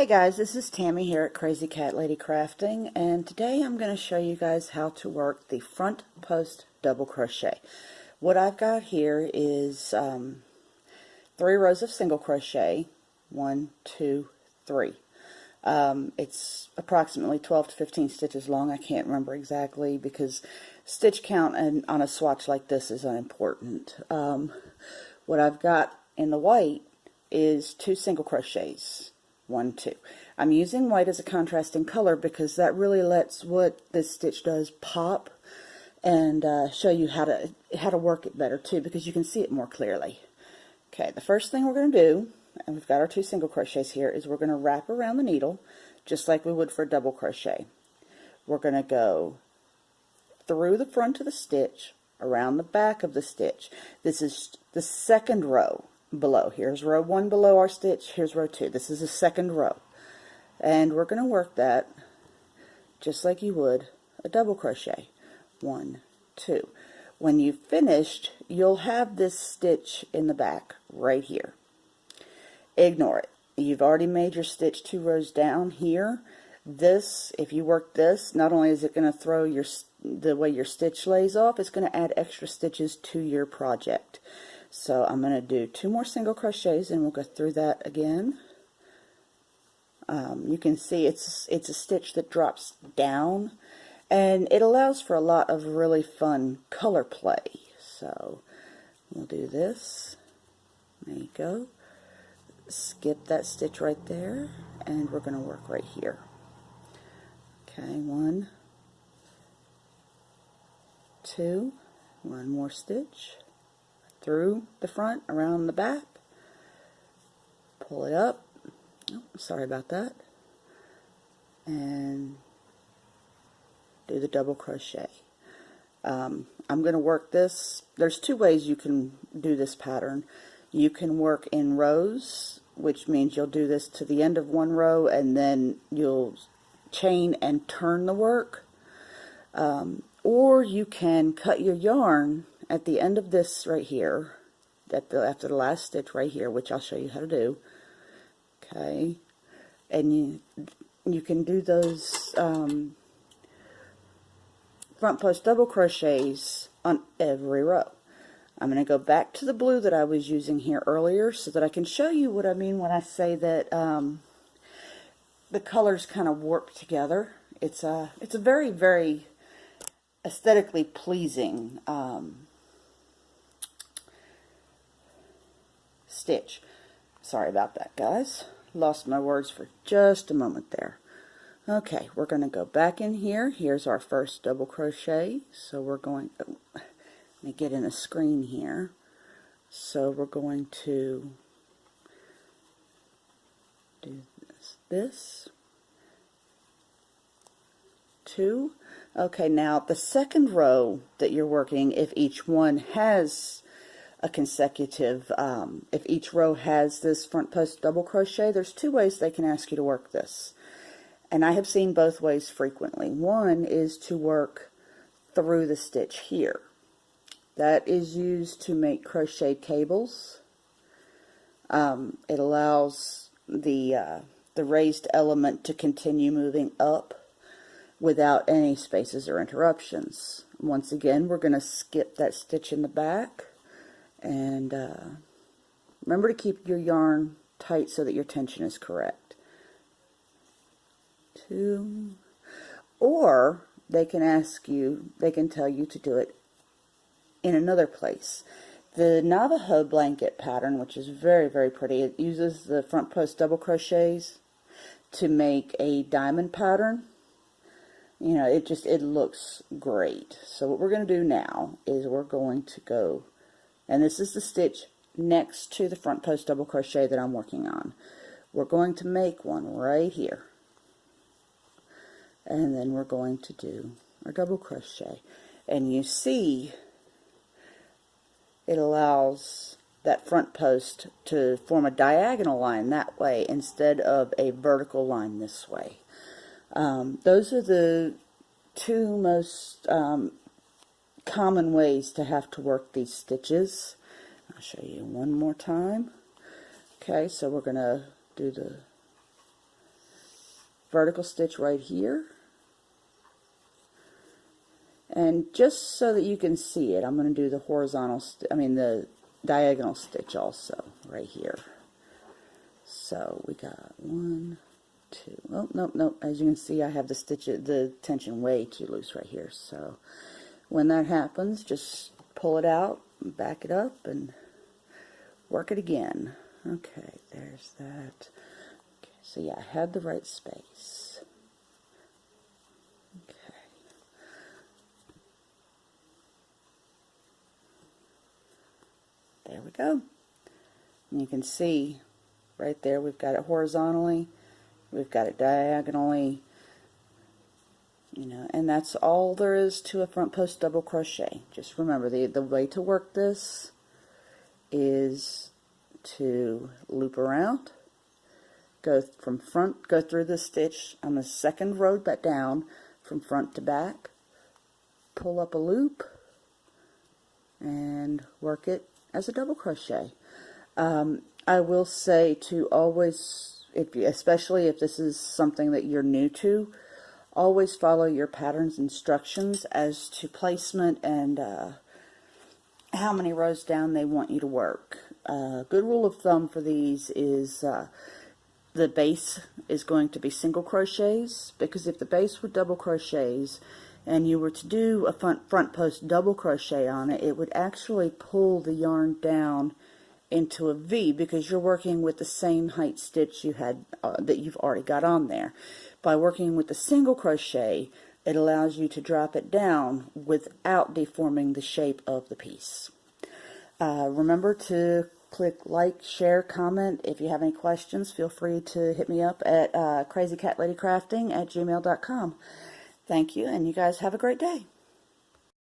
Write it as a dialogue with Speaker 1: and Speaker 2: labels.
Speaker 1: Hey guys, this is Tammy here at Crazy Cat Lady Crafting, and today I'm going to show you guys how to work the front post double crochet. What I've got here is 3 rows of single crochet, 1, 2, 3. It's approximately 12 to 15 stitches long. I can't remember exactly because stitch count on a swatch like this is unimportant. What I've got in the white is 2 single crochets. 1, 2. I'm using white as a contrasting color because that really lets what this stitch does pop, and show you how to work it better too, because you can see it more clearly. Okay, the first thing we're going to do, and we've got our 2 single crochets here, is we're going to wrap around the needle just like we would for a double crochet. We're going to go through the front of the stitch, around the back of the stitch. This is the second row below. Here's row 1 below our stitch, here's row 2. This is the second row, and we're going to work that just like you would a double crochet. 1, 2. When you've finished, you'll have this stitch in the back right here. Ignore it. You've already made your stitch 2 rows down here. This, if you work this, not only is it going to throw the way your stitch lays off, it's going to add extra stitches to your project. So I'm going to do 2 more single crochets and we'll go through that again. You can see it's a stitch that drops down, and it allows for a lot of really fun color play. So we'll do this. There you go. Skip that stitch right there, and we're going to work right here. Okay, 1, 2, 1 more stitch through the front, around the back, pull it up, oh, sorry about that, and do the double crochet. I'm going to work this. There's 2 ways you can do this pattern. You can work in rows, which means you'll do this to the end of 1 row and then you'll chain and turn the work, or you can cut your yarn at the end of this right here, after the last stitch right here, which I'll show you how to do. Okay, and you can do those front post double crochets on every row. I'm going to go back to the blue that I was using here earlier so that I can show you what I mean when I say that the colors kind of warp together. It's a very, very aesthetically pleasing stitch. Sorry about that, guys. Lost my words for just a moment there. Okay, we're going to go back in here. Here's our first double crochet. So we're going, oh, let me get in a screen here. So we're going to do this 2. Okay, now the second row that you're working, if each one has a consecutive, if each row has this front post double crochet, there's 2 ways they can ask you to work this. And I have seen both ways frequently. One is to work through the stitch here. That is used to make crochet cables. It allows the raised element to continue moving up without any spaces or interruptions. Once again, we're going to skip that stitch in the back, and remember to keep your yarn tight so that your tension is correct. 2, or they can tell you to do it in another place. The Navajo blanket pattern, which is very, very pretty, it uses the front post double crochets to make a diamond pattern. You know, it looks great. So what we're going to do now is we're going to go, and this is the stitch next to the front post double crochet that I'm working on. We're going to make one right here, and then we're going to do our double crochet. And you see, it allows that front post to form a diagonal line that way instead of a vertical line this way. Those are the 2 most common ways to have to work these stitches. I'll show you one more time. Okay, so we're going to do the vertical stitch right here. And just so that you can see it, I'm going to do the horizontal, the diagonal stitch also right here. So we got 1, 2. Oh, nope. As you can see, I have the tension way too loose right here. So when that happens, just pull it out, back it up, and work it again. Okay, there's that. Okay, so yeah, I had the right space. Okay. There we go. And you can see right there we've got it horizontally, we've got it diagonally, and that's all there is to a front post double crochet. Just remember, the way to work this is to loop around, go through the stitch on the second row back down from front to back, pull up a loop, and work it as a double crochet. I will say to always, especially if this is something that you're new to, always follow your pattern's instructions as to placement and how many rows down they want you to work. Good rule of thumb for these is the base is going to be single crochets, because if the base were double crochets and you were to do a front post double crochet on it, it would actually pull the yarn down into a V, because you're working with the same height stitch you had that you've already got on there. By working with the single crochet, it allows you to drop it down without deforming the shape of the piece. Remember to click like, share, comment. If you have any questions, feel free to hit me up at crazycatladycrafting@gmail.com. Thank you, and you guys have a great day.